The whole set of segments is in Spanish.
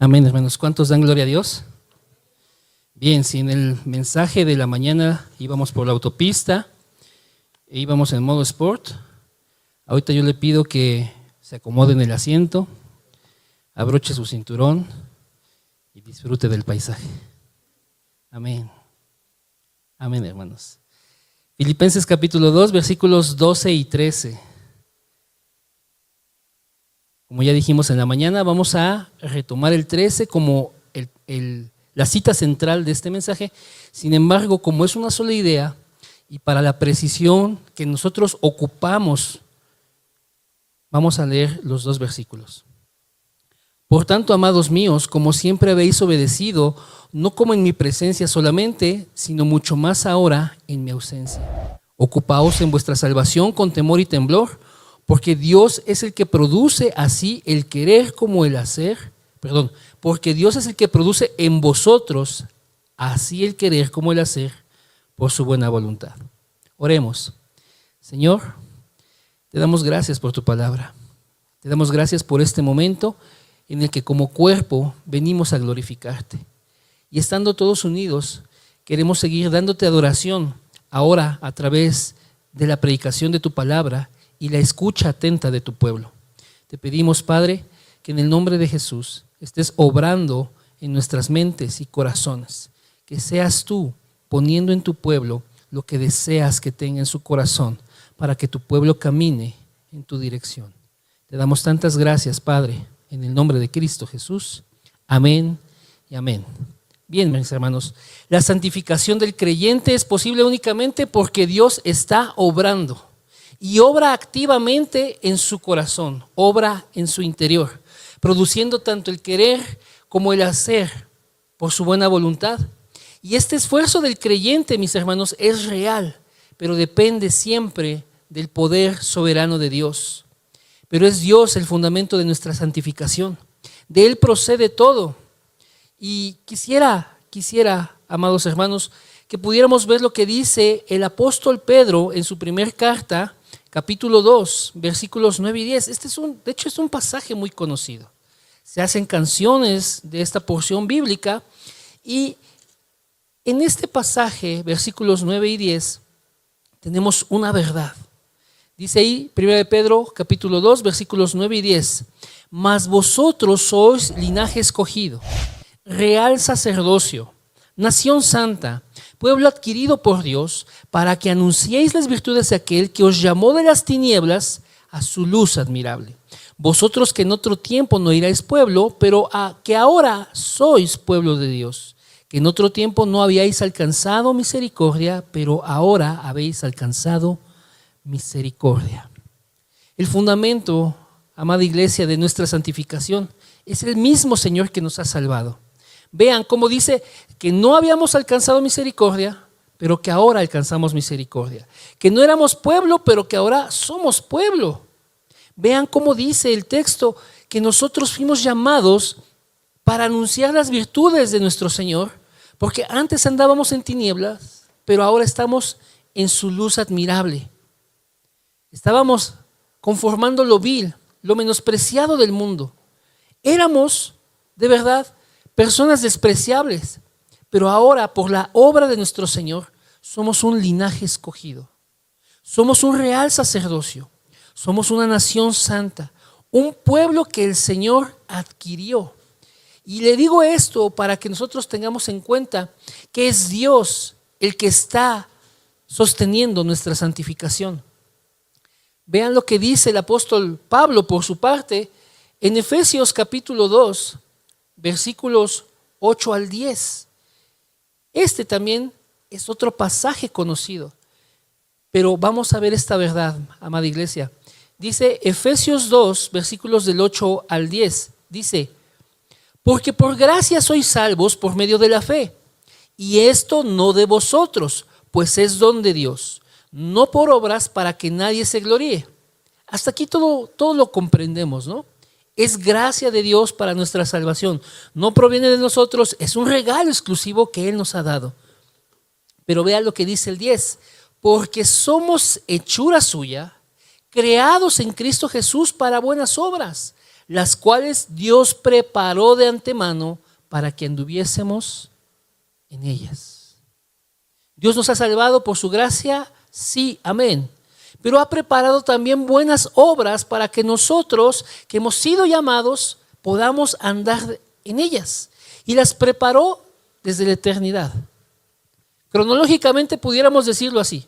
Amén, hermanos. ¿Cuántos dan gloria a Dios? Bien, si en el mensaje de la mañana íbamos por la autopista e íbamos en modo sport, ahorita yo le pido que se acomode en el asiento, abroche su cinturón y disfrute del paisaje. Amén. Amén, hermanos. Filipenses capítulo 2, versículos 12 y 13. Como ya dijimos en la mañana, vamos a retomar el 13 como la cita central de este mensaje. Sin embargo, como es una sola idea y para la precisión que nosotros ocupamos, vamos a leer los dos versículos. Por tanto, amados míos, como siempre habéis obedecido, no como en mi presencia solamente, sino mucho más ahora en mi ausencia. Ocupaos en vuestra salvación con temor y temblor, porque Dios es el que produce así el querer como el hacer, porque Dios es el que produce en vosotros así el querer como el hacer por su buena voluntad. Oremos. Señor, te damos gracias por tu palabra. Te damos gracias por este momento en el que como cuerpo venimos a glorificarte. Y estando todos unidos, queremos seguir dándote adoración ahora a través de la predicación de tu palabra y la escucha atenta de tu pueblo. Te pedimos, Padre, que en el nombre de Jesús estés obrando en nuestras mentes y corazones, que seas tú poniendo en tu pueblo lo que deseas que tenga en su corazón para que tu pueblo camine en tu dirección. Te damos tantas gracias, Padre, en el nombre de Cristo Jesús. Amén y amén. Bien, mis hermanos, la santificación del creyente es posible únicamente porque Dios está obrando. Y obra activamente en su corazón, obra en su interior, produciendo tanto el querer como el hacer por su buena voluntad. Y este esfuerzo del creyente, mis hermanos, es real, pero depende siempre del poder soberano de Dios. Pero es Dios el fundamento de nuestra santificación. De Él procede todo. Y quisiera, amados hermanos, que pudiéramos ver lo que dice el apóstol Pedro en su primer carta, capítulo 2, versículos 9 y 10. De hecho, es un pasaje muy conocido. Se hacen canciones de esta porción bíblica y en este pasaje, versículos 9 y 10, tenemos una verdad. Dice ahí, 1 Pedro, capítulo 2, versículos 9 y 10. Mas vosotros sois linaje escogido, real sacerdocio, nación santa, pueblo adquirido por Dios, para que anunciéis las virtudes de aquel que os llamó de las tinieblas a su luz admirable. Vosotros que en otro tiempo no erais pueblo, pero que ahora sois pueblo de Dios, que en otro tiempo no habíais alcanzado misericordia, pero ahora habéis alcanzado misericordia. El fundamento, amada iglesia, de nuestra santificación es el mismo Señor que nos ha salvado. Vean cómo dice que no habíamos alcanzado misericordia, pero que ahora alcanzamos misericordia. Que no éramos pueblo, pero que ahora somos pueblo. Vean cómo dice el texto que nosotros fuimos llamados para anunciar las virtudes de nuestro Señor, porque antes andábamos en tinieblas, pero ahora estamos en su luz admirable. Estábamos conformando lo vil, lo menospreciado del mundo. Éramos, de verdad, personas despreciables, pero ahora por la obra de nuestro Señor somos un linaje escogido, somos un real sacerdocio, somos una nación santa, un pueblo que el Señor adquirió. Y le digo esto para que nosotros tengamos en cuenta que es Dios el que está sosteniendo nuestra santificación. Vean lo que dice el apóstol Pablo por su parte en Efesios capítulo 2, versículos 8 al 10. Este también es otro pasaje conocido, pero vamos a ver esta verdad, amada iglesia. Dice Efesios 2, versículos del 8 al 10. Dice, porque por gracia sois salvos por medio de la fe, y esto no de vosotros, pues es don de Dios, no por obras para que nadie se gloríe. Hasta aquí todo lo comprendemos, ¿no? Es gracia de Dios para nuestra salvación. No proviene de nosotros, es un regalo exclusivo que Él nos ha dado. Pero vea lo que dice el 10. Porque somos hechura suya, creados en Cristo Jesús para buenas obras, las cuales Dios preparó de antemano para que anduviésemos en ellas. Dios nos ha salvado por su gracia, sí, amén. Pero ha preparado también buenas obras para que nosotros, que hemos sido llamados, podamos andar en ellas. Y las preparó desde la eternidad. Cronológicamente pudiéramos decirlo así.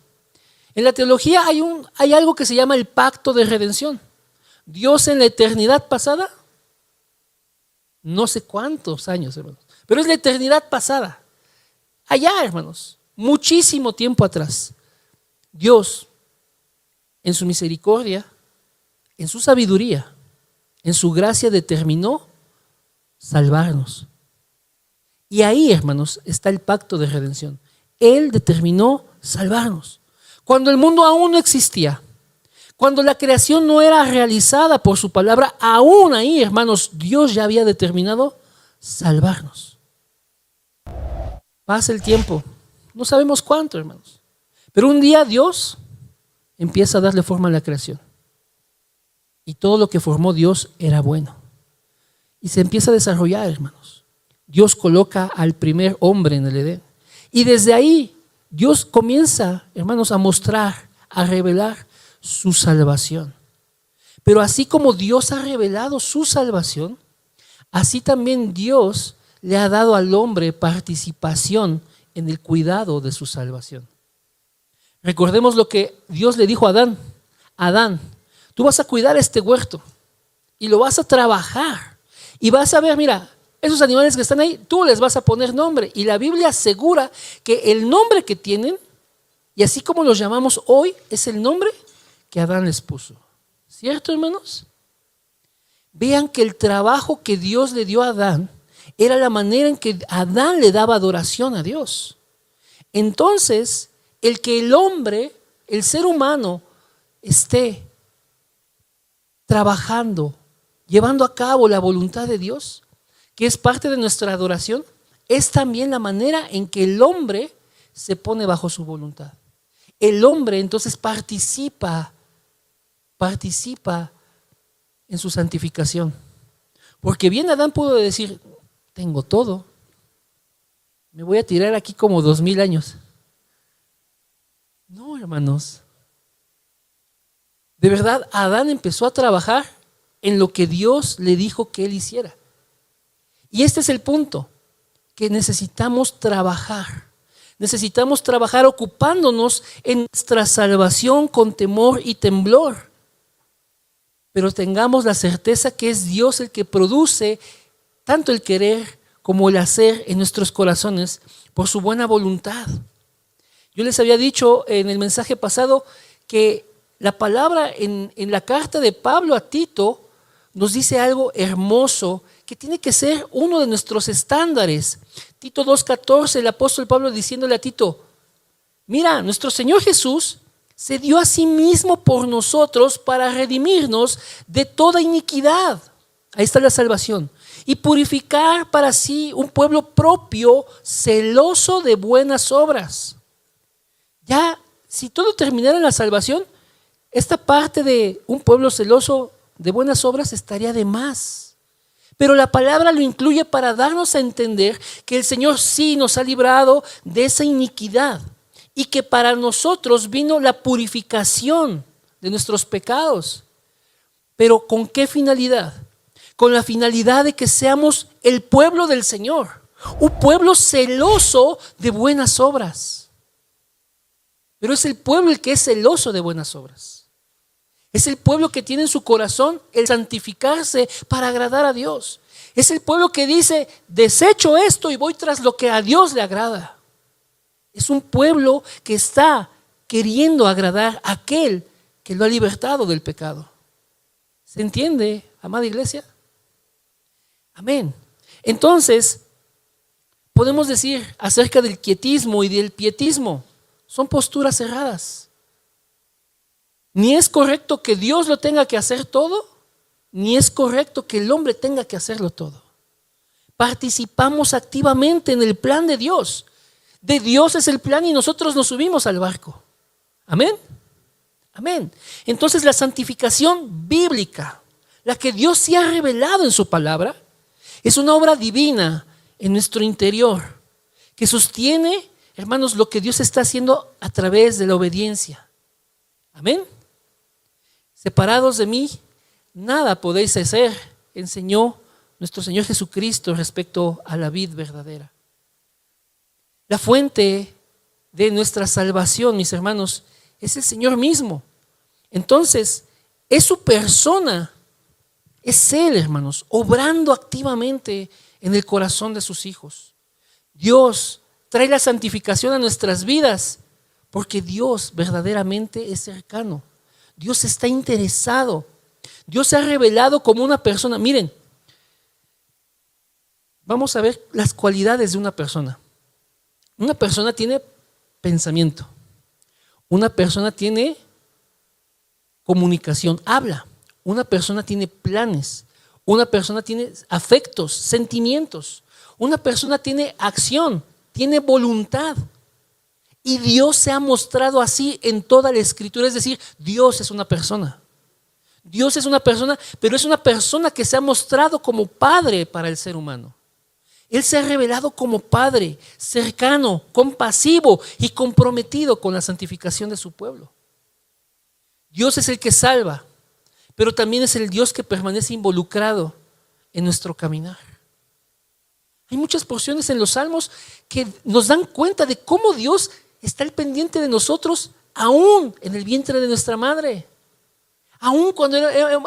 En la teología hay algo que se llama el pacto de redención. Dios en la eternidad pasada, no sé cuántos años, hermanos, pero es la eternidad pasada. Allá, hermanos, muchísimo tiempo atrás, Dios, en su misericordia, en su sabiduría, en su gracia, determinó salvarnos. Y ahí, hermanos, está el pacto de redención. Él determinó salvarnos. Cuando el mundo aún no existía, cuando la creación no era realizada por su palabra, aún ahí, hermanos, Dios ya había determinado salvarnos. Pasa el tiempo, no sabemos cuánto, hermanos, pero un día Dios empieza a darle forma a la creación. Y todo lo que formó Dios era bueno. Y se empieza a desarrollar, hermanos. Dios coloca al primer hombre en el Edén. Y desde ahí Dios comienza, hermanos, a mostrar, a revelar su salvación. Pero así como Dios ha revelado su salvación, así también Dios le ha dado al hombre participación en el cuidado de su salvación. Recordemos lo que Dios le dijo a Adán. Adán, tú vas a cuidar este huerto y lo vas a trabajar y vas a ver, mira, esos animales que están ahí, tú les vas a poner nombre. Y la Biblia asegura que el nombre que tienen, y así como los llamamos hoy, es el nombre que Adán les puso. ¿Cierto, hermanos? Vean que el trabajo que Dios le dio a Adán era la manera en que Adán le daba adoración a Dios. Entonces, el que el hombre, el ser humano, esté trabajando, llevando a cabo la voluntad de Dios, que es parte de nuestra adoración, es también la manera en que el hombre se pone bajo su voluntad. El hombre entonces participa en su santificación. Porque bien Adán pudo decir, tengo todo, me voy a tirar aquí como 2000 años. No, hermanos. De verdad, Adán empezó a trabajar en lo que Dios le dijo que él hiciera. Y este es el punto, que necesitamos trabajar. Necesitamos trabajar ocupándonos en nuestra salvación con temor y temblor. Pero tengamos la certeza que es Dios el que produce tanto el querer como el hacer en nuestros corazones por su buena voluntad. Yo les había dicho en el mensaje pasado que la palabra en la carta de Pablo a Tito nos dice algo hermoso que tiene que ser uno de nuestros estándares. Tito 2:14, el apóstol Pablo diciéndole a Tito, mira, nuestro Señor Jesús se dio a sí mismo por nosotros para redimirnos de toda iniquidad. Ahí está la salvación. Y purificar para sí un pueblo propio, celoso de buenas obras. Ya, si todo terminara en la salvación, esta parte de un pueblo celoso de buenas obras estaría de más. Pero la palabra lo incluye para darnos a entender que el Señor sí nos ha librado de esa iniquidad y que para nosotros vino la purificación de nuestros pecados. Pero ¿con qué finalidad? Con la finalidad de que seamos el pueblo del Señor, un pueblo celoso de buenas obras. Pero es el pueblo el que es celoso de buenas obras. Es el pueblo que tiene en su corazón el santificarse para agradar a Dios. Es el pueblo que dice, desecho esto y voy tras lo que a Dios le agrada. Es un pueblo que está queriendo agradar a aquel que lo ha libertado del pecado. ¿Se entiende, amada iglesia? Amén. Entonces, podemos decir acerca del quietismo y del pietismo, son posturas cerradas. Ni es correcto que Dios lo tenga que hacer todo, ni es correcto que el hombre tenga que hacerlo todo. Participamos activamente en el plan de Dios. De Dios es el plan y nosotros nos subimos al barco. Amén. Amén. Entonces la santificación bíblica, la que Dios sí ha revelado en su palabra, es una obra divina en nuestro interior que sostiene, hermanos, lo que Dios está haciendo a través de la obediencia. Amén. Separados de mí, nada podéis hacer, enseñó nuestro Señor Jesucristo respecto a la vid verdadera. La fuente de nuestra salvación, mis hermanos, es el Señor mismo. Entonces, es su persona, es Él, hermanos, obrando activamente en el corazón de sus hijos. Dios trae la santificación a nuestras vidas porque Dios verdaderamente es cercano. Dios está interesado. Dios se ha revelado como una persona. Miren, vamos a ver las cualidades de una persona. Una persona tiene pensamiento. Una persona tiene comunicación, habla. Una persona tiene planes. Una persona tiene afectos, sentimientos. Una persona tiene acción, tiene voluntad. Y Dios se ha mostrado así en toda la Escritura. Es decir, Dios es una persona. Dios es una persona, pero es una persona que se ha mostrado como padre para el ser humano. Él se ha revelado como padre, cercano, compasivo y comprometido con la santificación de su pueblo. Dios es el que salva, pero también es el Dios que permanece involucrado en nuestro caminar. Hay muchas porciones en los Salmos que nos dan cuenta de cómo Dios está al pendiente de nosotros, aún en el vientre de nuestra madre, aún cuando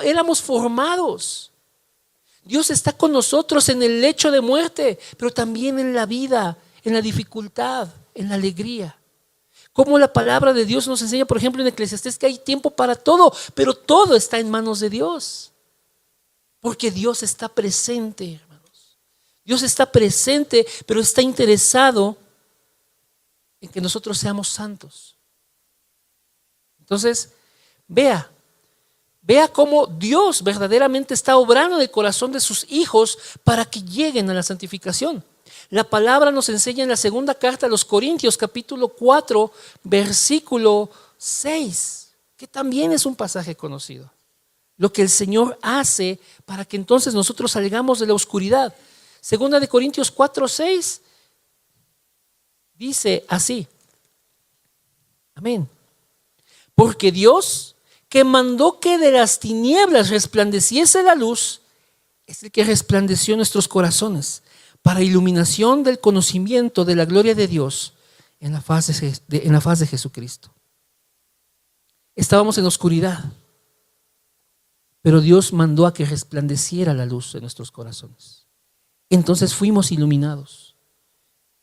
éramos formados. Dios está con nosotros en el lecho de muerte, pero también en la vida, en la dificultad, en la alegría. Como la palabra de Dios nos enseña, por ejemplo, en Eclesiastés, que hay tiempo para todo, pero todo está en manos de Dios. Porque Dios está presente, hermanos. Dios está presente, pero está interesado en que nosotros seamos santos. Entonces, vea cómo Dios verdaderamente está obrando en el corazón de sus hijos para que lleguen a la santificación. La palabra nos enseña en la segunda carta a los Corintios, capítulo 4, versículo 6, que también es un pasaje conocido. Lo que el Señor hace para que entonces nosotros salgamos de la oscuridad. Segunda de Corintios 4, 6 dice así. Amén. Porque Dios, que mandó que de las tinieblas resplandeciese la luz, es el que resplandeció en nuestros corazones para iluminación del conocimiento de la gloria de Dios en la faz de Jesucristo. Estábamos en oscuridad, pero Dios mandó a que resplandeciera la luz en nuestros corazones. Entonces fuimos iluminados.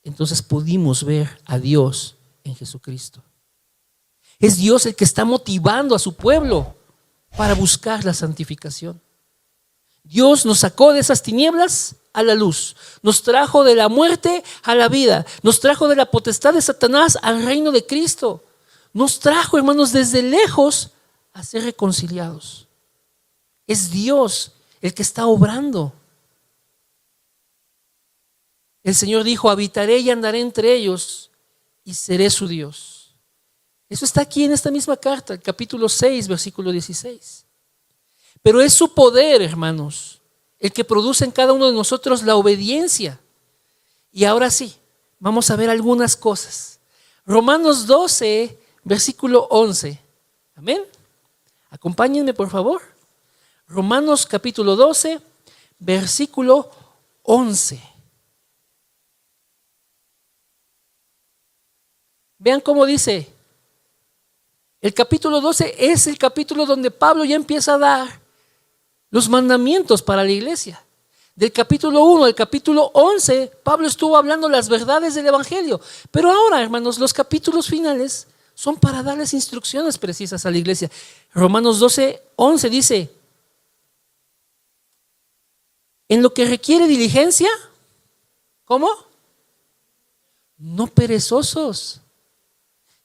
Entonces pudimos ver a Dios en Jesucristo. Es Dios el que está motivando a su pueblo para buscar la santificación. Dios nos sacó de esas tinieblas a la luz, nos trajo de la muerte a la vida, nos trajo de la potestad de Satanás al reino de Cristo, nos trajo, hermanos, desde lejos a ser reconciliados. Es Dios el que está obrando. El Señor dijo: habitaré y andaré entre ellos y seré su Dios. Eso está aquí en esta misma carta, el capítulo 6, versículo 16. Pero es su poder, hermanos, el que produce en cada uno de nosotros la obediencia. Y ahora sí, vamos a ver algunas cosas. Romanos 12, versículo 11. Amén. Acompáñenme, por favor. Romanos capítulo 12, versículo 11. Vean cómo dice. El capítulo 12 es el capítulo donde Pablo ya empieza a dar los mandamientos para la iglesia. Del capítulo 1 al capítulo 11, Pablo estuvo hablando las verdades del evangelio. Pero ahora, hermanos, los capítulos finales son para darles instrucciones precisas a la iglesia. Romanos 12, 11 dice: en lo que requiere diligencia, ¿cómo? No perezosos.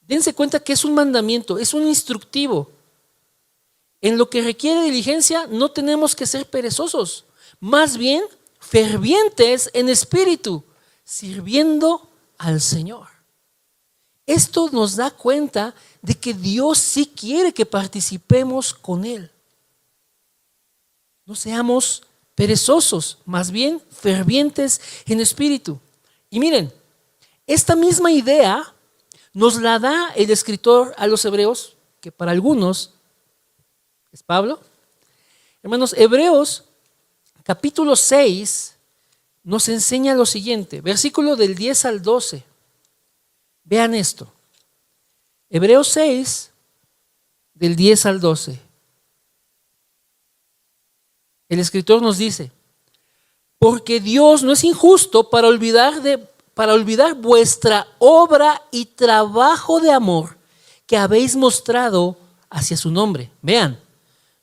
Dense cuenta que es un mandamiento, es un instructivo. En lo que requiere diligencia no tenemos que ser perezosos, más bien fervientes en espíritu, sirviendo al Señor. Esto nos da cuenta de que Dios sí quiere que participemos con Él. No seamos perezosos, más bien fervientes en espíritu. Y miren, esta misma idea nos la da el escritor a los Hebreos, que para algunos es Pablo. Hermanos, Hebreos capítulo 6 nos enseña lo siguiente, versículo del 10 al 12. Vean esto. Hebreos 6, del 10 al 12. El escritor nos dice, porque Dios no es injusto para olvidar vuestra obra y trabajo de amor que habéis mostrado hacia su nombre. Vean,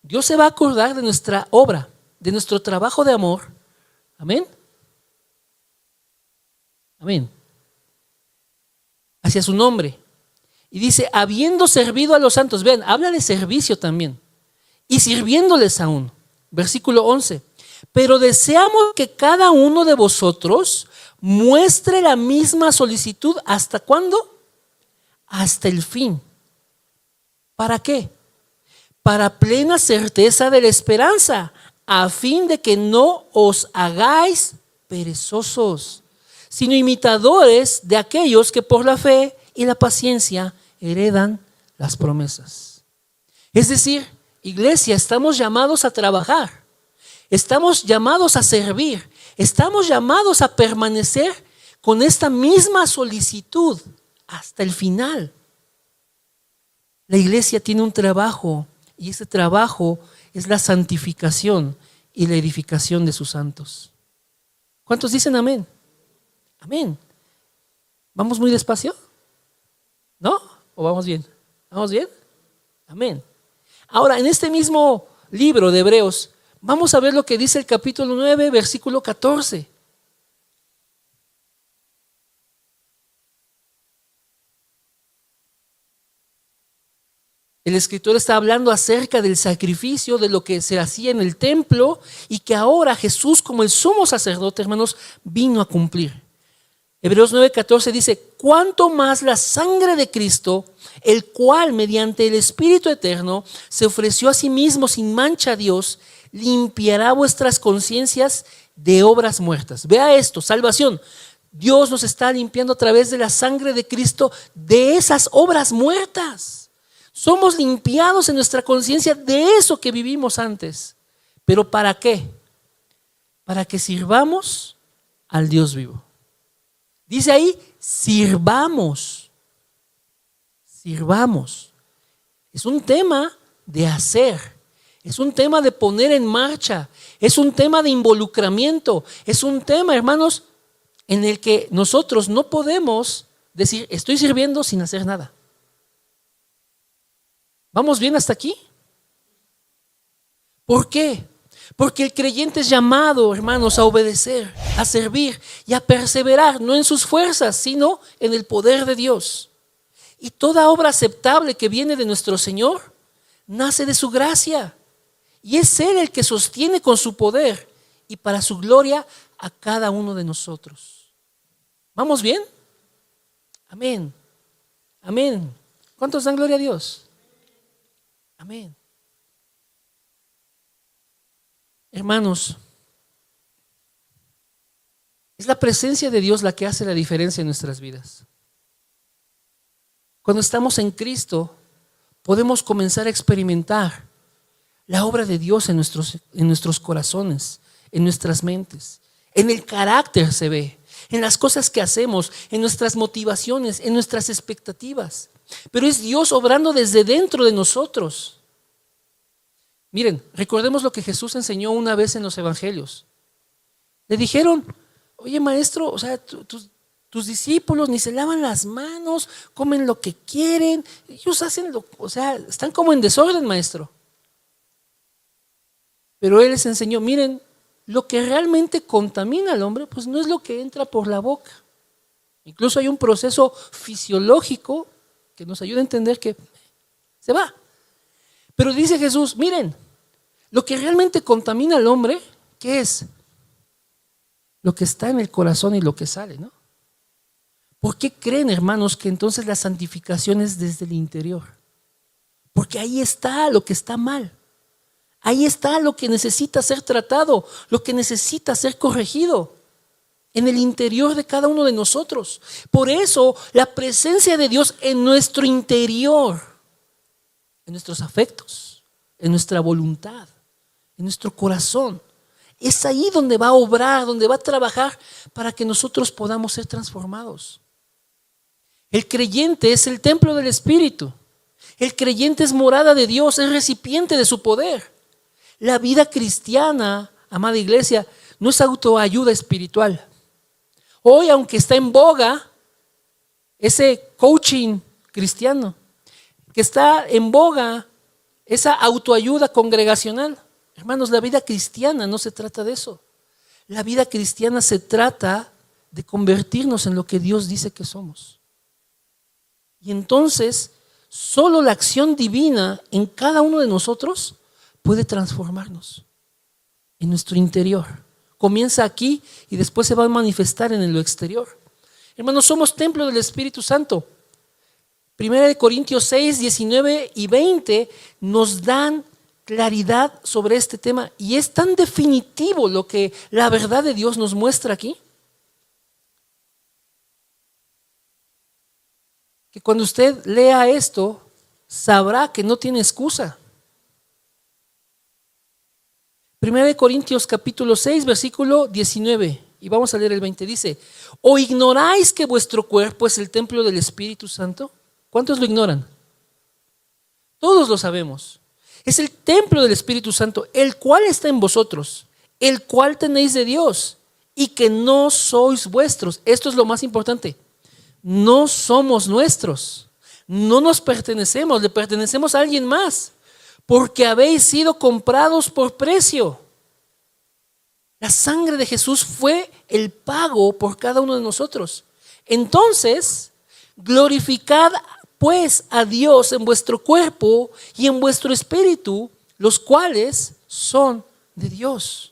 Dios se va a acordar de nuestra obra, de nuestro trabajo de amor. Amén. Amén. Hacia su nombre. Y dice, habiendo servido a los santos. Vean, habla de servicio también. Y sirviéndoles aún. Versículo 11. Pero deseamos que cada uno de vosotros muestre la misma solicitud. ¿Hasta cuándo? Hasta el fin. ¿Para qué? Para plena certeza de la esperanza, a fin de que no os hagáis perezosos, sino imitadores de aquellos que por la fe y la paciencia heredan las promesas. Es decir, iglesia, estamos llamados a trabajar, estamos llamados a servir, estamos llamados a permanecer con esta misma solicitud hasta el final. La iglesia tiene un trabajo y ese trabajo es la santificación y la edificación de sus santos. ¿Cuántos dicen amén? Amén. ¿Vamos muy despacio? ¿No? ¿O vamos bien? ¿Vamos bien? Amén. Ahora, en este mismo libro de Hebreos, vamos a ver lo que dice el capítulo 9, versículo 14. El escritor está hablando acerca del sacrificio, de lo que se hacía en el templo y que ahora Jesús, como el sumo sacerdote, hermanos, vino a cumplir. Hebreos 9:14 dice, cuánto más la sangre de Cristo, el cual mediante el Espíritu Eterno se ofreció a sí mismo sin mancha a Dios, limpiará vuestras conciencias de obras muertas. Vea esto, salvación. Dios nos está limpiando a través de la sangre de Cristo de esas obras muertas. Somos limpiados en nuestra conciencia de eso que vivimos antes. ¿Pero para qué? Para que sirvamos al Dios vivo. Dice ahí, sirvamos. Sirvamos. Es un tema de hacer. Es un tema de poner en marcha. Es un tema de involucramiento. Es un tema, hermanos, en el que nosotros no podemos decir, estoy sirviendo sin hacer nada. ¿Vamos bien hasta aquí? ¿Por qué? Porque el creyente es llamado, hermanos, a obedecer, a servir y a perseverar, no en sus fuerzas, sino en el poder de Dios. Y toda obra aceptable que viene de nuestro Señor nace de su gracia. Y es Él el que sostiene con su poder y para su gloria a cada uno de nosotros. ¿Vamos bien? Amén. Amén. ¿Cuántos dan gloria a Dios? Amén. Hermanos, es la presencia de Dios la que hace la diferencia en nuestras vidas. Cuando estamos en Cristo, podemos comenzar a experimentar la obra de Dios en nuestros corazones, en nuestras mentes. En el carácter se ve, en las cosas que hacemos, en nuestras motivaciones, en nuestras expectativas. Pero es Dios obrando desde dentro de nosotros. Miren, recordemos lo que Jesús enseñó una vez en los evangelios. Le dijeron, oye maestro, o sea, tus discípulos ni se lavan las manos, comen lo que quieren, ellos están como en desorden, maestro. Pero Él les enseñó, miren, lo que realmente contamina al hombre, pues no es lo que entra por la boca. Incluso hay un proceso fisiológico que nos ayuda a entender que se va. Pero dice Jesús, miren, lo que realmente contamina al hombre, ¿qué es? Lo que está en el corazón y lo que sale, ¿no? ¿Por qué creen, hermanos, que entonces la santificación es desde el interior? Porque ahí está lo que está mal. Ahí está lo que necesita ser tratado, lo que necesita ser corregido en el interior de cada uno de nosotros. Por eso la presencia de Dios en nuestro interior, en nuestros afectos, en nuestra voluntad, en nuestro corazón, es ahí donde va a obrar, donde va a trabajar para que nosotros podamos ser transformados. El creyente es el templo del Espíritu. El creyente es morada de Dios, es recipiente de su poder. La vida cristiana, amada iglesia, no es autoayuda espiritual. Hoy, aunque está en boga ese coaching cristiano, que está en boga esa autoayuda congregacional, hermanos, la vida cristiana no se trata de eso. La vida cristiana se trata de convertirnos en lo que Dios dice que somos. Y entonces, solo la acción divina en cada uno de nosotros puede transformarnos en nuestro interior. Comienza aquí y después se va a manifestar en lo exterior. Hermanos, somos templo del Espíritu Santo. 1 Corintios 6, 19 y 20 nos dan claridad sobre este tema y es tan definitivo lo que la verdad de Dios nos muestra aquí, que cuando usted lea esto sabrá que no tiene excusa. 1 Corintios capítulo 6, versículo 19, y vamos a leer el 20, dice: ¿o ignoráis que vuestro cuerpo es el templo del Espíritu Santo? ¿Cuántos lo ignoran? Todos lo sabemos. Es el templo del Espíritu Santo, el cual está en vosotros, el cual tenéis de Dios, y que no sois vuestros. Esto es lo más importante. No somos nuestros, no nos pertenecemos, le pertenecemos a alguien más, porque habéis sido comprados por precio. La sangre de Jesús fue el pago por cada uno de nosotros. Entonces, glorificad pues a Dios en vuestro cuerpo y en vuestro espíritu, los cuales son de Dios.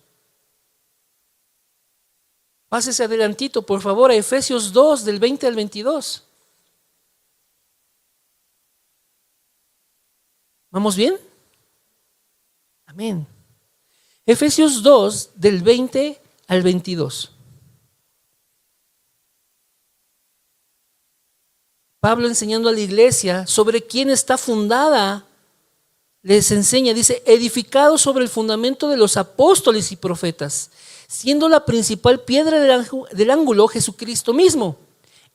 Pásese adelantito, por favor, a Efesios 2, del 20 al 22. ¿Vamos bien? Amén. Efesios 2, del 20 al 22. Pablo, enseñando a la iglesia sobre quién está fundada, les enseña, dice: edificado sobre el fundamento de los apóstoles y profetas, siendo la principal piedra del ángulo Jesucristo mismo,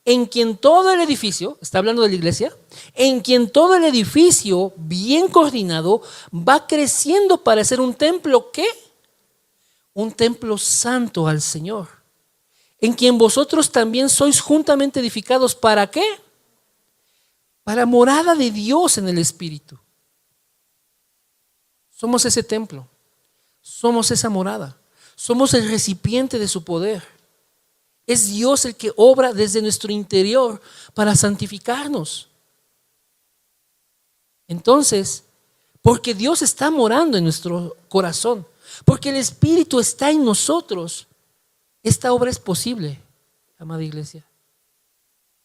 en quien todo el edificio, está hablando de la iglesia, en quien todo el edificio bien coordinado va creciendo para ser un templo, ¿qué? Un templo santo al Señor, en quien vosotros también sois juntamente edificados, ¿para qué? Para morada de Dios en el Espíritu. Somos ese templo, somos esa morada, somos el recipiente de su poder. Es Dios el que obra desde nuestro interior para santificarnos. Entonces, porque Dios está morando en nuestro corazón, porque el Espíritu está en nosotros, esta obra es posible, amada iglesia.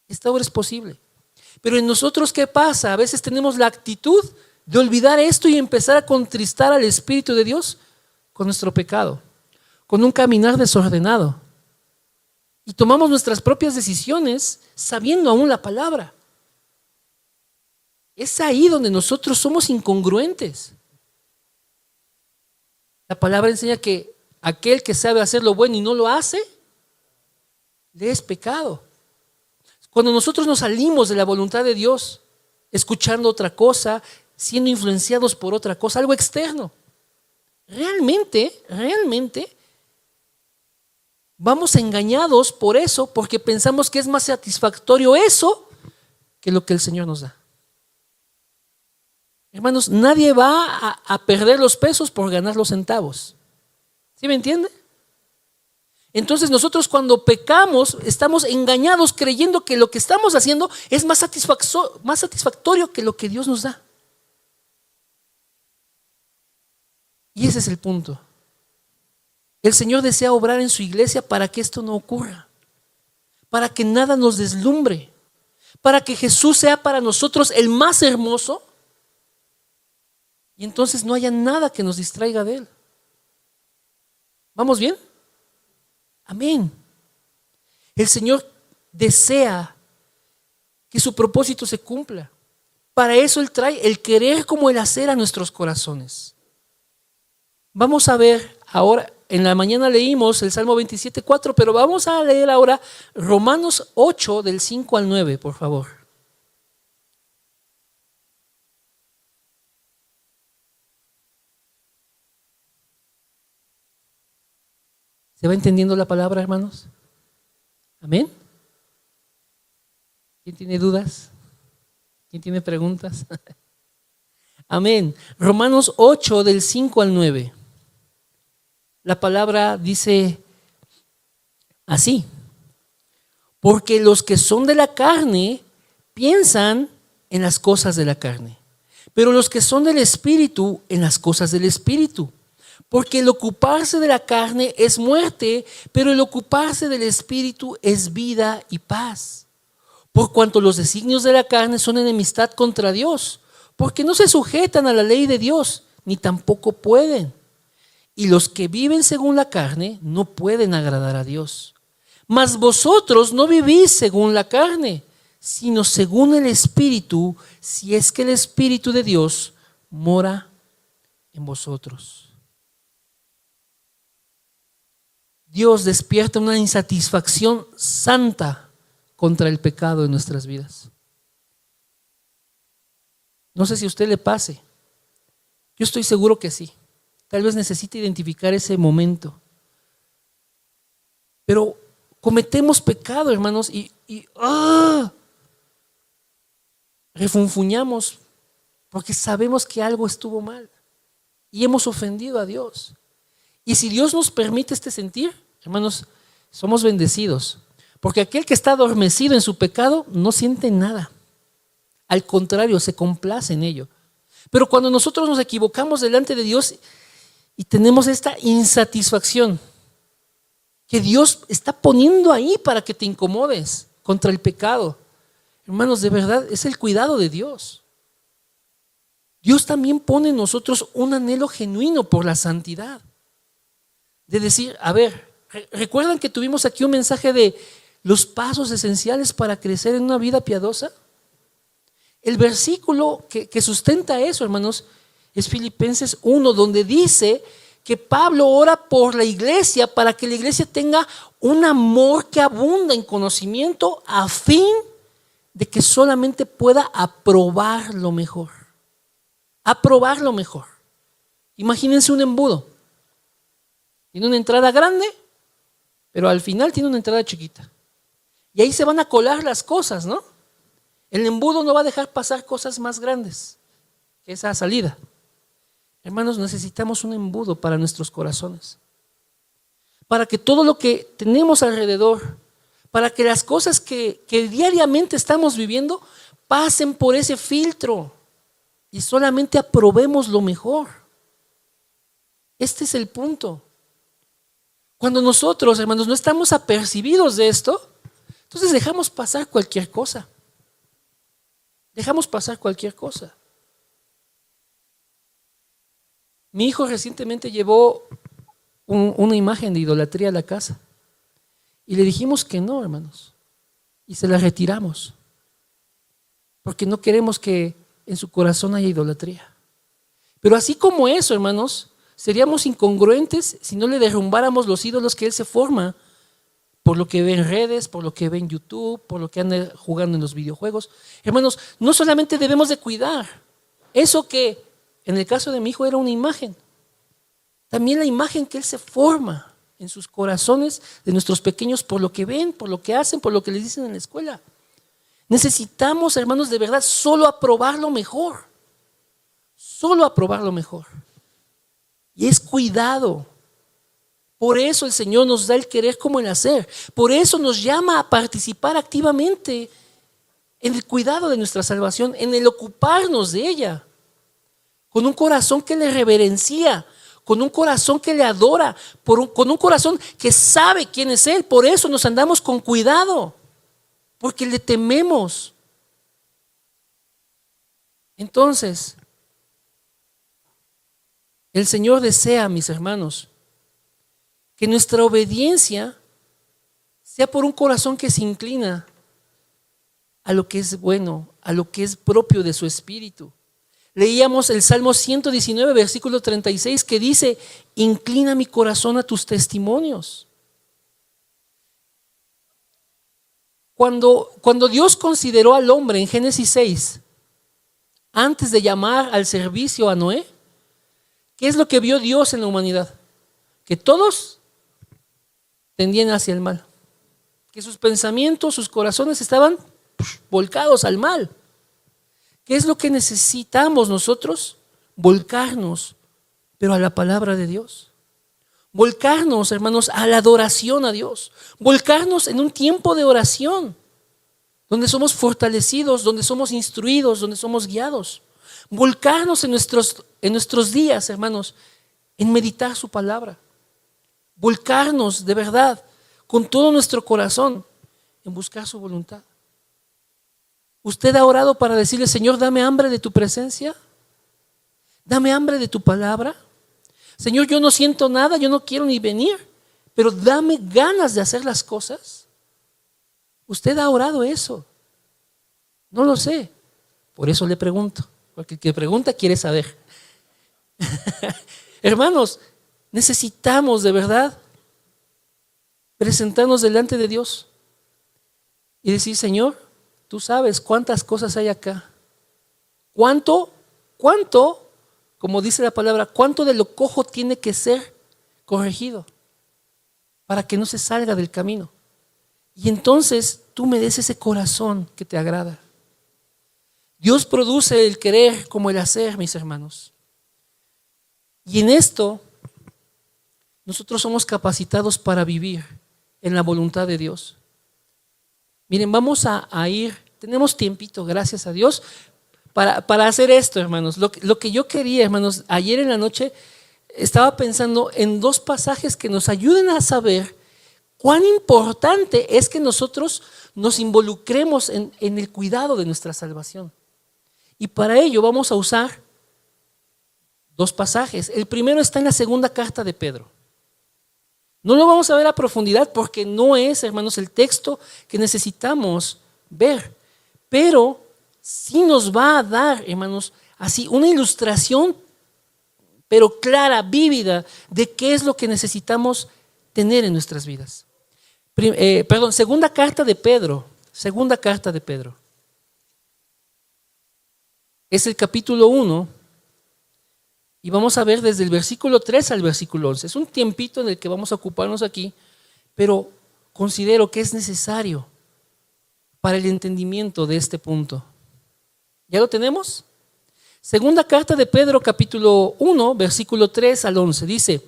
Esta obra es posible. Pero en nosotros, ¿qué pasa? A veces tenemos la actitud de olvidar esto y empezar a contristar al Espíritu de Dios con nuestro pecado, con un caminar desordenado. Y tomamos nuestras propias decisiones sabiendo aún la palabra. Es ahí donde nosotros somos incongruentes. La palabra enseña que aquel que sabe hacer lo bueno y no lo hace, le es pecado. Cuando nosotros nos salimos de la voluntad de Dios, escuchando otra cosa, siendo influenciados por otra cosa, algo externo, realmente vamos engañados por eso, porque pensamos que es más satisfactorio eso que lo que el Señor nos da. Hermanos, nadie va a perder los pesos por ganar los centavos. ¿Sí me entiende? Entonces nosotros cuando pecamos estamos engañados creyendo que lo que estamos haciendo es más satisfactorio que lo que Dios nos da. Y ese es el punto. El Señor desea obrar en su iglesia para que esto no ocurra, para que nada nos deslumbre, para que Jesús sea para nosotros el más hermoso, Y entonces no haya nada que nos distraiga de Él. ¿Vamos bien? Amén. El Señor desea que su propósito se cumpla. Para eso Él trae el querer como el hacer a nuestros corazones. Vamos a ver ahora, en la mañana leímos el Salmo 27:4, pero vamos a leer ahora Romanos 8 del 5 al 9, por favor. ¿Se va entendiendo la palabra, hermanos? Amén. ¿Quién tiene dudas? ¿Quién tiene preguntas? Amén. Romanos 8 del 5 al 9. La palabra dice así: porque los que son de la carne piensan en las cosas de la carne, pero los que son del Espíritu en las cosas del Espíritu. Porque el ocuparse de la carne es muerte, pero el ocuparse del Espíritu es vida y paz. Por cuanto los designios de la carne son enemistad contra Dios, porque no se sujetan a la ley de Dios, ni tampoco pueden. Y los que viven según la carne no pueden agradar a Dios. Mas vosotros no vivís según la carne, sino según el Espíritu, si es que el Espíritu de Dios mora en vosotros. Dios despierta una insatisfacción santa contra el pecado en nuestras vidas. No sé si a usted le pase. Yo estoy seguro que sí. Tal vez necesite identificar ese momento. Pero cometemos pecado, hermanos, y refunfuñamos porque sabemos que algo estuvo mal y hemos ofendido a Dios. Y si Dios nos permite este sentir, hermanos, somos bendecidos. Porque aquel que está adormecido en su pecado no siente nada. Al contrario, se complace en ello. Pero cuando nosotros nos equivocamos delante de Dios y tenemos esta insatisfacción que Dios está poniendo ahí para que te incomodes contra el pecado, hermanos, de verdad es el cuidado de Dios. Dios también pone en nosotros un anhelo genuino por la santidad. De decir, a ver, ¿recuerdan que tuvimos aquí un mensaje de los pasos esenciales para crecer en una vida piadosa? El versículo que sustenta eso, hermanos, es Filipenses 1, donde dice que Pablo ora por la iglesia para que la iglesia tenga un amor que abunda en conocimiento a fin de que solamente pueda aprobar lo mejor. Aprobar lo mejor. Imagínense un embudo. Tiene una entrada grande, pero al final tiene una entrada chiquita. Y ahí se van a colar las cosas, ¿no? El embudo no va a dejar pasar cosas más grandes que esa salida. Hermanos, necesitamos un embudo para nuestros corazones. Para que todo lo que tenemos alrededor, para que las cosas que diariamente estamos viviendo pasen por ese filtro y solamente aprobemos lo mejor. Este es el punto. Cuando nosotros, hermanos, no estamos apercibidos de esto, entonces dejamos pasar cualquier cosa. Dejamos pasar cualquier cosa. Mi hijo recientemente llevó una imagen de idolatría a la casa y le dijimos que no, hermanos, y se la retiramos porque no queremos que en su corazón haya idolatría. Pero así como eso, hermanos, seríamos incongruentes si no le derrumbáramos los ídolos que él se forma por lo que ve en redes, por lo que ve en YouTube, por lo que anda jugando en los videojuegos. Hermanos, no solamente debemos de cuidar eso que en el caso de mi hijo era una imagen, también la imagen que él se forma en sus corazones de nuestros pequeños por lo que ven, por lo que hacen, por lo que les dicen en la escuela. Necesitamos, hermanos, de verdad solo aprobar lo mejor. Solo aprobar lo mejor. Y es cuidado. Por eso el Señor nos da el querer como el hacer. Por eso nos llama a participar activamente en el cuidado de nuestra salvación, en el ocuparnos de ella. Con un corazón que le reverencia, con un corazón que le adora, con un corazón que sabe quién es Él. Por eso nos andamos con cuidado, porque le tememos. Entonces, El Señor desea, mis hermanos, que nuestra obediencia sea por un corazón que se inclina a lo que es bueno, a lo que es propio de su espíritu. Leíamos el Salmo 119, versículo 36, que dice: inclina mi corazón a tus testimonios. Cuando Dios consideró al hombre en Génesis 6, antes de llamar al servicio a Noé, ¿qué es lo que vio Dios en la humanidad? Que todos tendían hacia el mal, que sus pensamientos, sus corazones estaban volcados al mal. ¿Qué es lo que necesitamos nosotros? Volcarnos, pero a la palabra de Dios. Volcarnos, hermanos, a la adoración a Dios. Volcarnos en un tiempo de oración, donde somos fortalecidos, donde somos instruidos, donde somos guiados. Volcarnos en nuestros días, hermanos, en meditar su palabra. Volcarnos de verdad, con todo nuestro corazón, en buscar su voluntad. ¿Usted ha orado para decirle: Señor, dame hambre de tu presencia? Dame hambre de tu palabra. Señor, yo no siento nada, yo no quiero ni venir, pero dame ganas de hacer las cosas. ¿Usted ha orado eso? No lo sé, por eso le pregunto, porque el que pregunta quiere saber. Hermanos, necesitamos de verdad presentarnos delante de Dios y decir: Señor, tú sabes cuántas cosas hay acá. ¿Cuánto, como dice la palabra, cuánto de lo cojo tiene que ser corregido para que no se salga del camino? Y entonces tú me des ese corazón que te agrada. Dios produce el querer como el hacer, mis hermanos. Y en esto nosotros somos capacitados para vivir en la voluntad de Dios. Miren, vamos a ir, tenemos tiempito, gracias a Dios, para hacer esto, hermanos. Lo que yo quería, hermanos, ayer en la noche estaba pensando en dos pasajes que nos ayuden a saber cuán importante es que nosotros nos involucremos en el cuidado de nuestra salvación. Y para ello vamos a usar dos pasajes. El primero está en la segunda carta de Pedro. No lo vamos a ver a profundidad porque no es, hermanos, el texto que necesitamos ver, pero sí nos va a dar, hermanos, así una ilustración, pero clara, vívida, de qué es lo que necesitamos tener en nuestras vidas. Segunda carta de Pedro. Es el capítulo 1 y vamos a ver desde el versículo 3 al versículo 11. Es un tiempito en el que vamos a ocuparnos aquí, pero considero que es necesario para el entendimiento de este punto. ¿Ya lo tenemos? Segunda carta de Pedro, capítulo 1, versículo 3 al 11. Dice: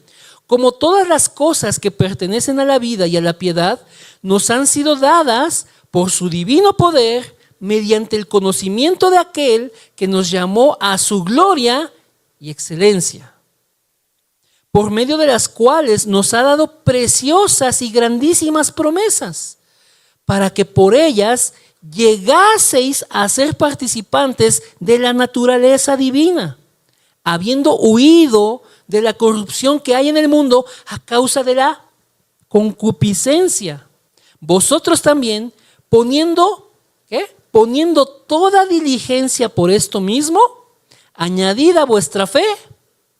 como todas las cosas que pertenecen a la vida y a la piedad nos han sido dadas por su divino poder mediante el conocimiento de aquel que nos llamó a su gloria y excelencia, por medio de las cuales nos ha dado preciosas y grandísimas promesas, para que por ellas llegaseis a ser participantes de la naturaleza divina, habiendo huido de la corrupción que hay en el mundo a causa de la concupiscencia. Vosotros también, poniendo toda diligencia por esto mismo, añadid a vuestra fe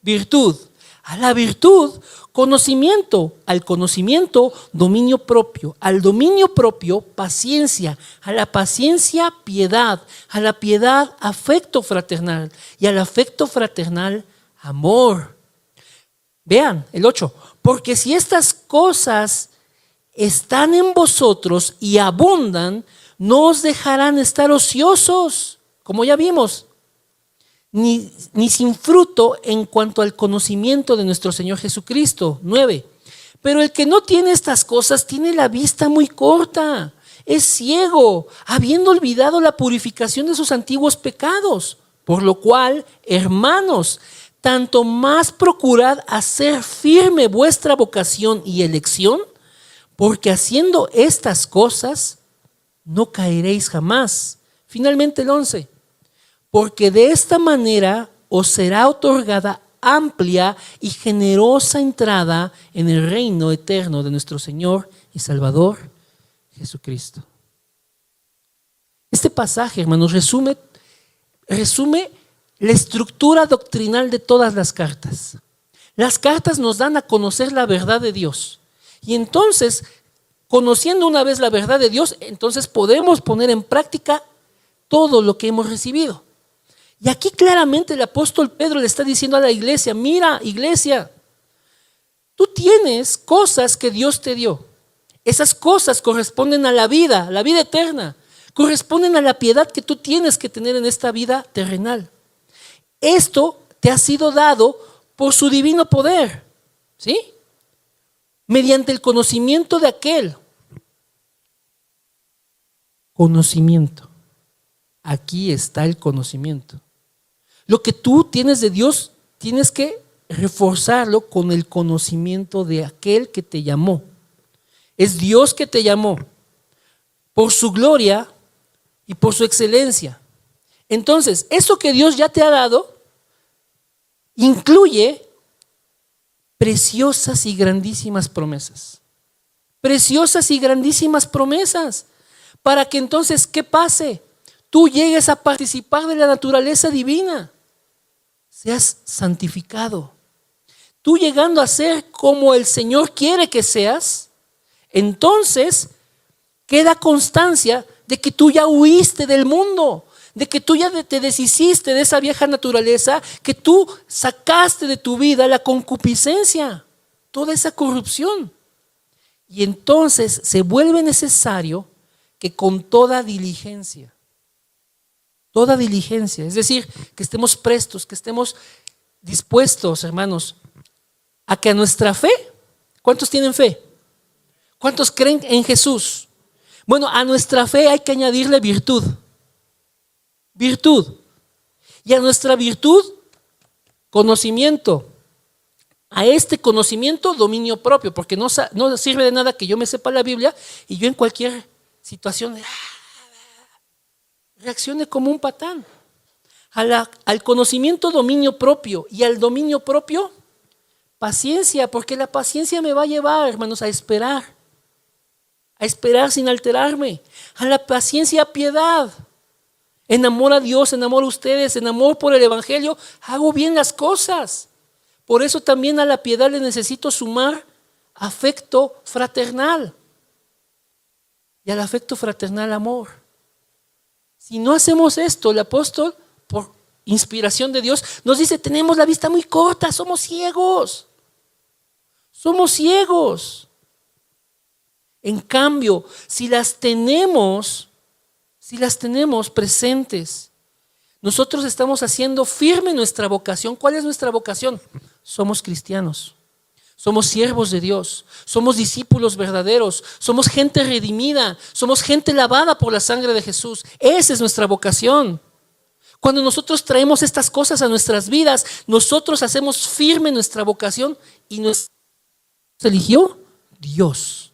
virtud, a la virtud conocimiento, al conocimiento dominio propio, al dominio propio paciencia, a la paciencia piedad, a la piedad afecto fraternal y al afecto fraternal amor. Vean el 8, porque si estas cosas están en vosotros y abundan, no os dejarán estar ociosos, como ya vimos, ni sin fruto en cuanto al conocimiento de nuestro Señor Jesucristo. 9. Pero el que no tiene estas cosas tiene la vista muy corta, es ciego, habiendo olvidado la purificación de sus antiguos pecados. Por lo cual, hermanos, tanto más procurad hacer firme vuestra vocación y elección, porque haciendo estas cosas no caeréis jamás. Finalmente el 11. Porque de esta manera os será otorgada amplia y generosa entrada en el reino eterno de nuestro Señor y Salvador Jesucristo. Este pasaje, hermanos, resume la estructura doctrinal de todas las cartas. Las cartas nos dan a conocer la verdad de Dios. Y entonces, conociendo una vez la verdad de Dios, entonces podemos poner en práctica todo lo que hemos recibido. Y aquí claramente el apóstol Pedro le está diciendo a la iglesia: mira, iglesia, tú tienes cosas que Dios te dio. Esas cosas corresponden a la vida eterna. Corresponden a la piedad que tú tienes que tener en esta vida terrenal. Esto te ha sido dado por su divino poder, ¿sí? Mediante el conocimiento de aquel. Conocimiento. Aquí está el conocimiento. Lo que tú tienes de Dios, tienes que reforzarlo con el conocimiento de aquel que te llamó. Es Dios que te llamó por su gloria y por su excelencia. Entonces, eso que Dios ya te ha dado incluye preciosas y grandísimas promesas. Preciosas y grandísimas promesas. Para que entonces, ¿qué pase? Tú llegues a participar de la naturaleza divina. Seas santificado. Tú llegando a ser como el Señor quiere que seas, entonces queda constancia de que tú ya huiste del mundo, de que tú ya te deshiciste de esa vieja naturaleza, que tú sacaste de tu vida la concupiscencia, toda esa corrupción. Y entonces se vuelve necesario que con toda diligencia, es decir, que estemos prestos, que estemos dispuestos, hermanos, a que a nuestra fe, ¿cuántos tienen fe? ¿Cuántos creen en Jesús? Bueno, a nuestra fe hay que añadirle virtud. Virtud. Y a nuestra virtud, conocimiento. A este conocimiento, dominio propio, porque no sirve de nada que yo me sepa la Biblia y yo en cualquier situación reaccione como un patán. Al conocimiento, dominio propio, y al dominio propio, paciencia, porque la paciencia me va a llevar, hermanos, a esperar sin alterarme. A la paciencia, piedad. En amor a Dios, en amor a ustedes, en amor por el Evangelio, hago bien las cosas. Por eso también a la piedad le necesito sumar afecto fraternal. Y al afecto fraternal, amor. Si no hacemos esto, el apóstol, por inspiración de Dios, nos dice: tenemos la vista muy corta, somos ciegos. Somos ciegos. En cambio, si las tenemos presentes, nosotros estamos haciendo firme nuestra vocación. ¿Cuál es nuestra vocación? Somos cristianos, somos siervos de Dios, somos discípulos verdaderos, somos gente redimida, somos gente lavada por la sangre de Jesús. Esa es nuestra vocación. Cuando nosotros traemos estas cosas a nuestras vidas, nosotros hacemos firme nuestra vocación y nos eligió Dios.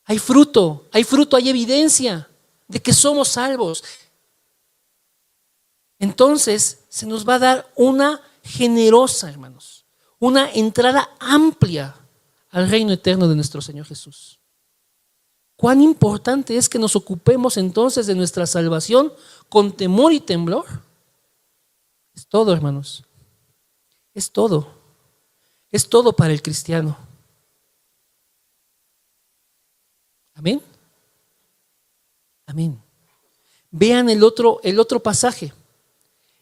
Hay fruto, hay evidencia de que somos salvos. Entonces se nos va a dar una generosa, hermanos, una entrada amplia al reino eterno de nuestro Señor Jesús. Cuán importante es que nos ocupemos entonces de nuestra salvación con temor y temblor. Es todo, hermanos. Es todo. Es todo para el cristiano. Amén. Amén. Vean el otro pasaje.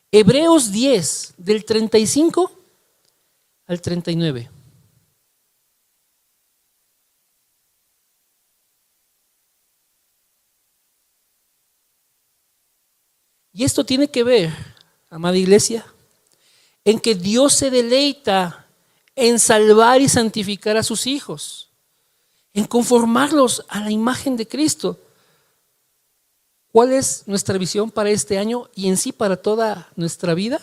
Hebreos 10, del 35 al 39. Y esto tiene que ver, amada iglesia, en que Dios se deleita en salvar y santificar a sus hijos, en conformarlos a la imagen de Cristo. ¿Cuál es nuestra visión para este año y en sí para toda nuestra vida?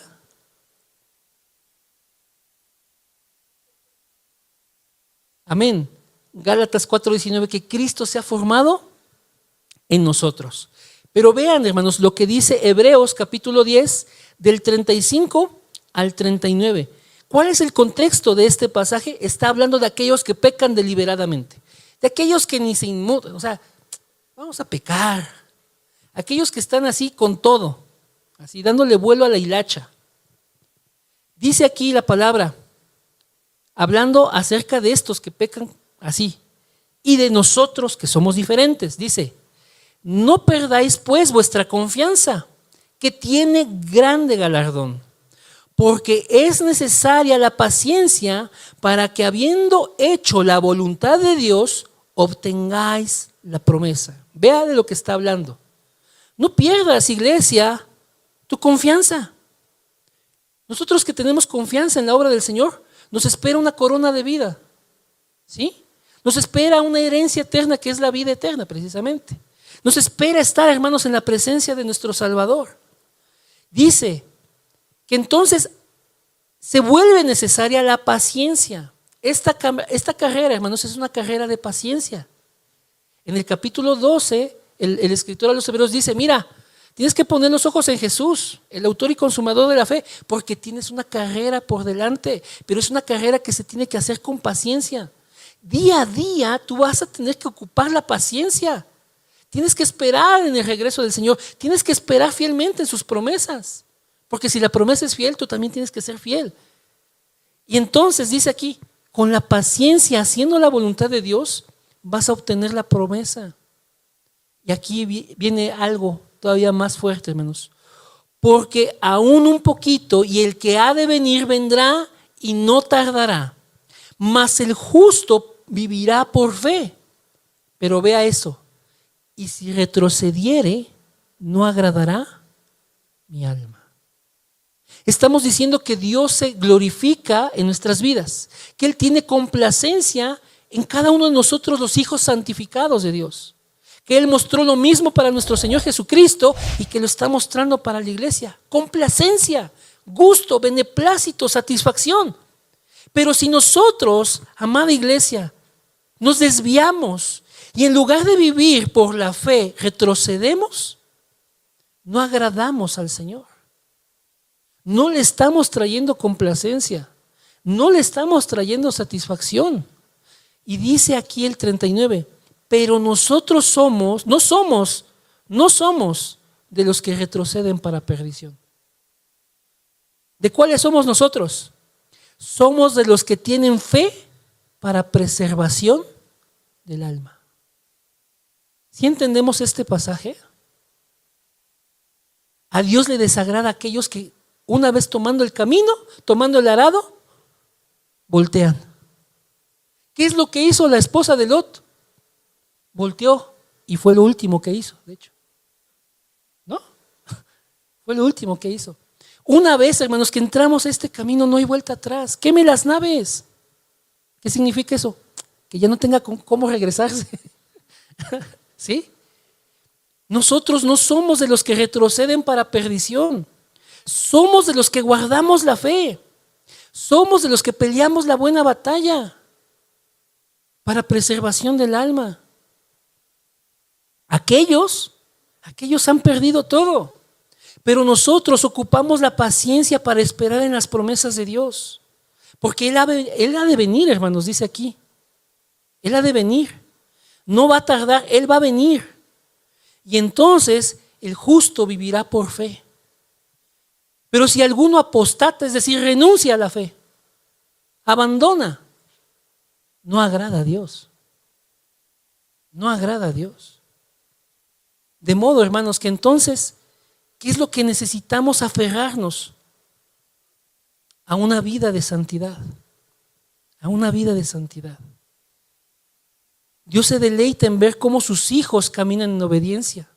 Amén. Gálatas 4:19, que Cristo se ha formado en nosotros. Pero vean, hermanos, lo que dice Hebreos capítulo 10, del 35 al 39. ¿Cuál es el contexto de este pasaje? Está hablando de aquellos que pecan deliberadamente, de aquellos que ni se inmutan, o sea, vamos a pecar, aquellos que están así con todo, así dándole vuelo a la hilacha. Dice aquí la palabra, hablando acerca de estos que pecan así, y de nosotros que somos diferentes, dice, no perdáis pues vuestra confianza, que tiene grande galardón, porque es necesaria la paciencia para que habiendo hecho la voluntad de Dios, obtengáis la promesa. Vea de lo que está hablando. No pierdas, iglesia, tu confianza. Nosotros que tenemos confianza en la obra del Señor, nos espera una corona de vida, ¿sí? Nos espera una herencia eterna que es la vida eterna precisamente. Nos espera estar, hermanos, en la presencia de nuestro Salvador. Dice que entonces se vuelve necesaria la paciencia. Esta carrera, hermanos, es una carrera de paciencia. En el capítulo 12, el escritor a los Hebreos dice, mira, tienes que poner los ojos en Jesús, el autor y consumador de la fe, porque tienes una carrera por delante, pero es una carrera que se tiene que hacer con paciencia. Día a día tú vas a tener que ocupar la paciencia. Tienes que esperar en el regreso del Señor, tienes que esperar fielmente en sus promesas, porque si la promesa es fiel, tú también tienes que ser fiel. Y entonces dice aquí, con la paciencia, haciendo la voluntad de Dios, vas a obtener la promesa. Y aquí viene algo todavía más fuerte, hermanos. Porque aún un poquito, y el que ha de venir vendrá y no tardará. Mas el justo vivirá por fe. Pero vea eso. Y si retrocediere, no agradará mi alma. Estamos diciendo que Dios se glorifica en nuestras vidas, que Él tiene complacencia en cada uno de nosotros, los hijos santificados de Dios, que Él mostró lo mismo para nuestro Señor Jesucristo y que lo está mostrando para la iglesia. Complacencia, gusto, beneplácito, satisfacción. Pero si nosotros, amada iglesia, nos desviamos y en lugar de vivir por la fe retrocedemos, no agradamos al Señor. No le estamos trayendo complacencia, no le estamos trayendo satisfacción. Y dice aquí el 39, pero nosotros no somos de los que retroceden para perdición. ¿De cuáles somos nosotros? Somos de los que tienen fe para preservación del alma. ¿Sí entendemos este pasaje? A Dios le desagrada a aquellos que una vez tomando el camino, tomando el arado, voltean. ¿Qué es lo que hizo la esposa de Lot? Volteó y fue lo último que hizo, de hecho. ¿No? Fue lo último que hizo. Una vez, hermanos, que entramos a este camino no hay vuelta atrás. Queme las naves. ¿Qué significa eso? Que ya no tenga cómo regresarse. ¿Sí? Nosotros no somos de los que retroceden para perdición. Somos de los que guardamos la fe. Somos de los que peleamos la buena batalla para preservación del alma. Aquellos han perdido todo. Pero nosotros ocupamos la paciencia para esperar en las promesas de Dios. Porque Él ha de venir, hermanos, dice aquí. Él ha de venir. No va a tardar, Él va a venir. Y entonces el justo vivirá por fe. Pero si alguno apostata, es decir, renuncia a la fe, abandona, no agrada a Dios. No agrada a Dios. De modo, hermanos, que entonces, ¿qué es lo que necesitamos aferrarnos? A una vida de santidad. A una vida de santidad. Dios se deleita en ver cómo sus hijos caminan en obediencia.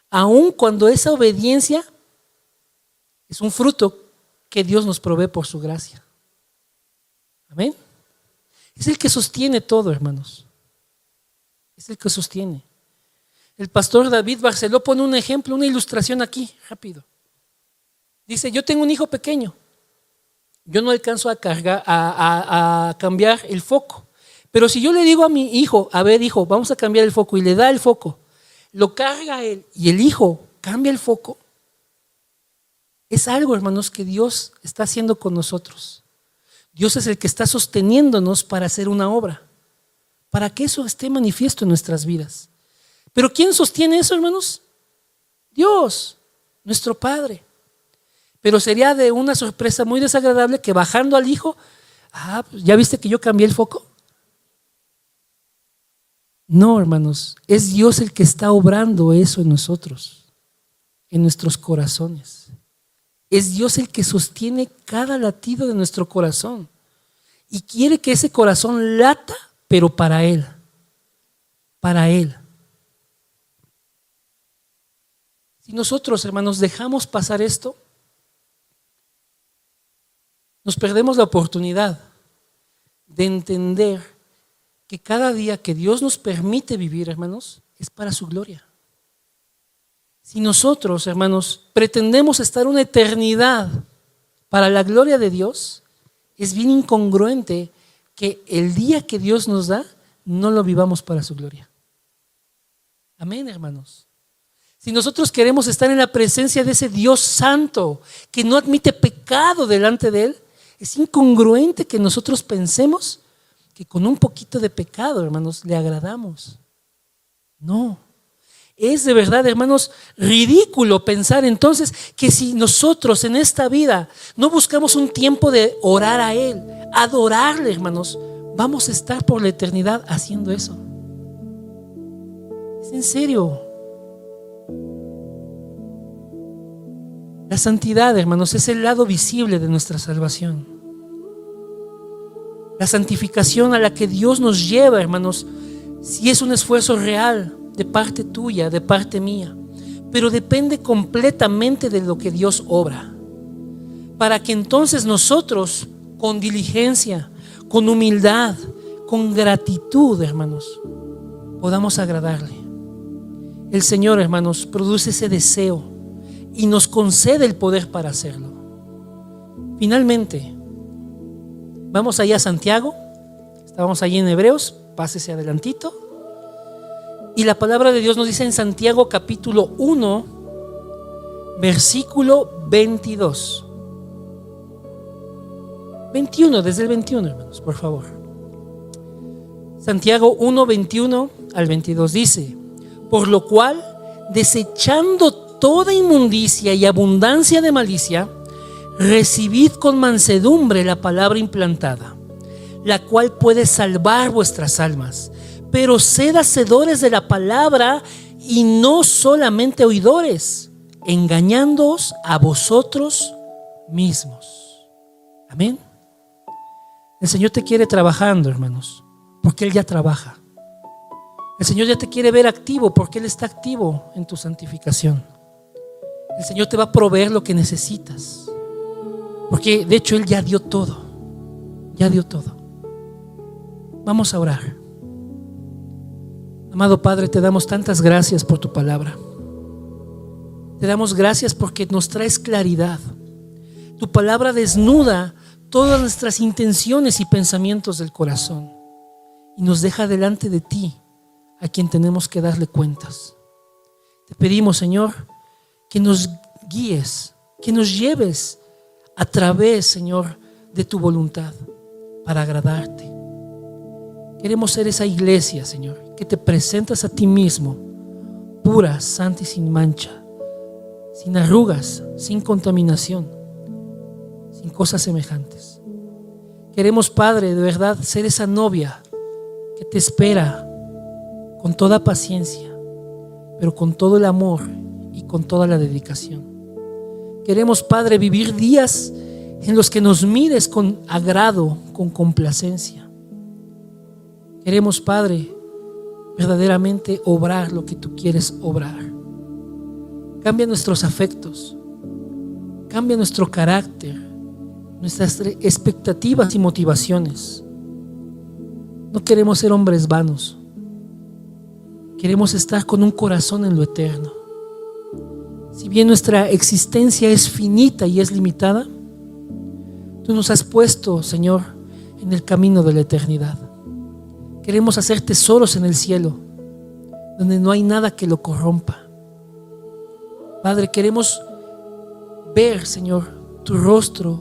Aun cuando esa obediencia es un fruto que Dios nos provee por su gracia. Amén. Es el que sostiene todo, hermanos. Es el que sostiene. El pastor David Barceló pone un ejemplo, una ilustración aquí, rápido. Dice, yo tengo un hijo pequeño. Yo no alcanzo a cambiar el foco. Pero si yo le digo a mi hijo, a ver, hijo, vamos a cambiar el foco, y le da el foco, lo carga él y el hijo cambia el foco, Es algo, hermanos, que Dios está haciendo con nosotros. Dios es el que está sosteniéndonos para hacer una obra, para que eso esté manifiesto en nuestras vidas. Pero ¿quién sostiene eso, hermanos? Dios, nuestro Padre. Pero sería de una sorpresa muy desagradable que bajando al Hijo, pues ¿ya viste que yo cambié el foco? No, hermanos, es Dios el que está obrando eso en nosotros, en nuestros corazones. Es Dios el que sostiene cada latido de nuestro corazón y quiere que ese corazón lata, pero para Él, para Él. Si nosotros, hermanos, dejamos pasar esto, nos perdemos la oportunidad de entender que cada día que Dios nos permite vivir, hermanos, es para su gloria. Si nosotros, hermanos, pretendemos estar una eternidad para la gloria de Dios, es bien incongruente que el día que Dios nos da, no lo vivamos para su gloria. Amén, hermanos. Si nosotros queremos estar en la presencia de ese Dios santo, que no admite pecado delante de Él, es incongruente que nosotros pensemos que con un poquito de pecado, hermanos, le agradamos. No. Es de verdad, hermanos, ridículo pensar entonces que si nosotros en esta vida no buscamos un tiempo de orar a Él, adorarle, hermanos, vamos a estar por la eternidad haciendo eso. Es en serio. La santidad, hermanos, es el lado visible de nuestra salvación. La santificación a la que Dios nos lleva, hermanos, si es un esfuerzo real de parte tuya, de parte mía, pero depende completamente de lo que Dios obra, para que entonces nosotros con diligencia, con humildad, con gratitud, hermanos, podamos agradarle. El Señor, hermanos, produce ese deseo y nos concede el poder para hacerlo. Finalmente, vamos allá a Santiago, estábamos allí en Hebreos, pásese adelantito. Y la palabra de Dios nos dice en Santiago capítulo 1, versículo 22. 21, desde el 21, hermanos, por favor. Santiago 1, 21 al 22 dice: por lo cual, desechando toda inmundicia y abundancia de malicia, recibid con mansedumbre la palabra implantada, la cual puede salvar vuestras almas. Pero sed hacedores de la palabra y no solamente oidores, engañándoos a vosotros mismos. Amén. El Señor te quiere trabajando, hermanos, porque Él ya trabaja. El Señor ya te quiere ver activo, porque Él está activo en tu santificación. El Señor te va a proveer lo que necesitas, porque de hecho Él ya dio todo. Ya dio todo. Vamos a orar. Amado Padre, te damos tantas gracias por tu palabra. Te damos gracias porque nos traes claridad. Tu palabra desnuda todas nuestras intenciones y pensamientos del corazón y nos deja delante de ti, a quien tenemos que darle cuentas. Te pedimos, Señor, que nos guíes, que nos lleves a través, Señor, de tu voluntad para agradarte. Queremos ser esa iglesia, Señor, que te presentas a ti mismo, pura, santa y sin mancha, sin arrugas, sin contaminación, sin cosas semejantes. Queremos, Padre, de verdad, ser esa novia que te espera con toda paciencia, pero con todo el amor y con toda la dedicación. Queremos, Padre, vivir días en los que nos mires con agrado, con complacencia. Queremos, Padre, verdaderamente obrar lo que tú quieres obrar. Cambia nuestros afectos, cambia nuestro carácter, nuestras expectativas y motivaciones. No queremos ser hombres vanos. Queremos estar con un corazón en lo eterno. Si bien nuestra existencia es finita y es limitada, tú nos has puesto, Señor, en el camino de la eternidad. Queremos hacer tesoros en el cielo, donde no hay nada que lo corrompa. Padre, queremos ver, Señor, tu rostro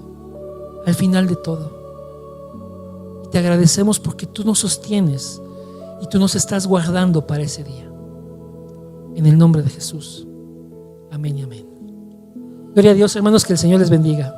al final de todo. Y te agradecemos porque tú nos sostienes y tú nos estás guardando para ese día. En el nombre de Jesús. Amén y amén. Gloria a Dios, hermanos, que el Señor les bendiga.